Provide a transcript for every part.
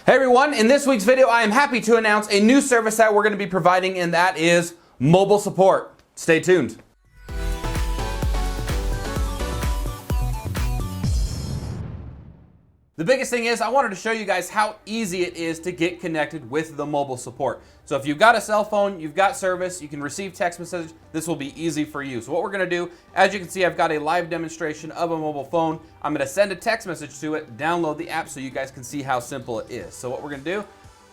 Hey everyone, in this week's video I am happy to announce a new service that we're going to be providing, and that is mobile support. Stay tuned. The biggest thing is I wanted to show you guys how easy it is to get connected with the mobile support. So if you've got a cell phone, you've got service, you can receive text messages, this will be easy for you. So what we're going to do, as you can see, I've got a live demonstration of a mobile phone. I'm going to send a text message to it, download the app so you guys can see how simple it is. So what we're going to do,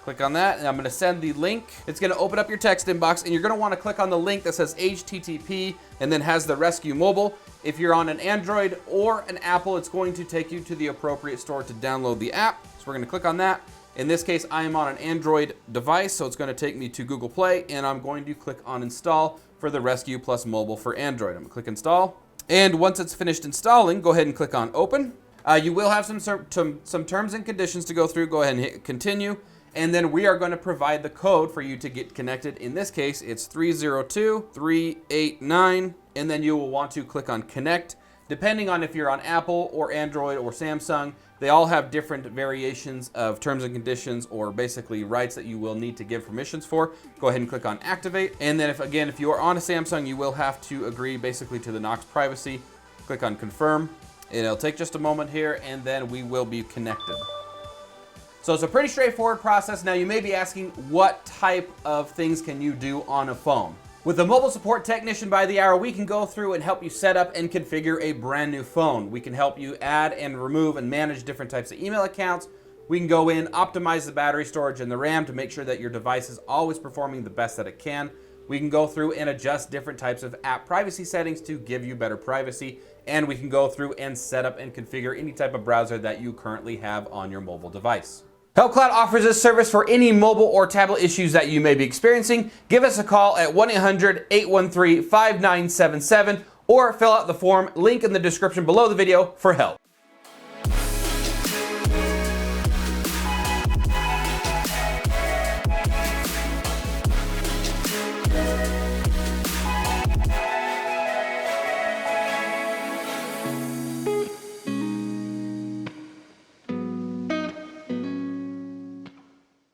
click on that, and I'm going to send the link. It's going to open up your text inbox, and you're going to want to click on the link that says HTTP and then has the Rescue Mobile. If you're on an Android or an Apple, it's going to take you to the appropriate store to download the app. So we're going to click on that. In this case, I am on an Android device, so it's going to take me to Google Play, and I'm going to click on Install for the Rescue Plus Mobile for Android. I'm going to click Install, and once it's finished installing, go ahead and click on Open. You will have some terms and conditions to go through. Go ahead and hit Continue. And then we are going to provide the code for you to get connected. In this case, it's 302389, and then you will want to click on Connect. Depending on if you're on Apple or Android or Samsung, they all have different variations of terms and conditions, or basically rights that you will need to give permissions for. Go ahead and click on Activate. And then if you are on a Samsung, you will have to agree basically to the Knox privacy. Click on Confirm. It'll take just a moment here, and then we will be connected. So it's a pretty straightforward process. Now you may be asking, what type of things can you do on a phone? With the mobile support technician by the hour, we can go through and help you set up and configure a brand new phone. We can help you add and remove and manage different types of email accounts. We can go in, optimize the battery storage and the RAM to make sure that your device is always performing the best that it can. We can go through and adjust different types of app privacy settings to give you better privacy. And we can go through and set up and configure any type of browser that you currently have on your mobile device. HelpCloud offers this service for any mobile or tablet issues that you may be experiencing. Give us a call at 1-800-813-5977 or fill out the form, link in the description below the video, for help.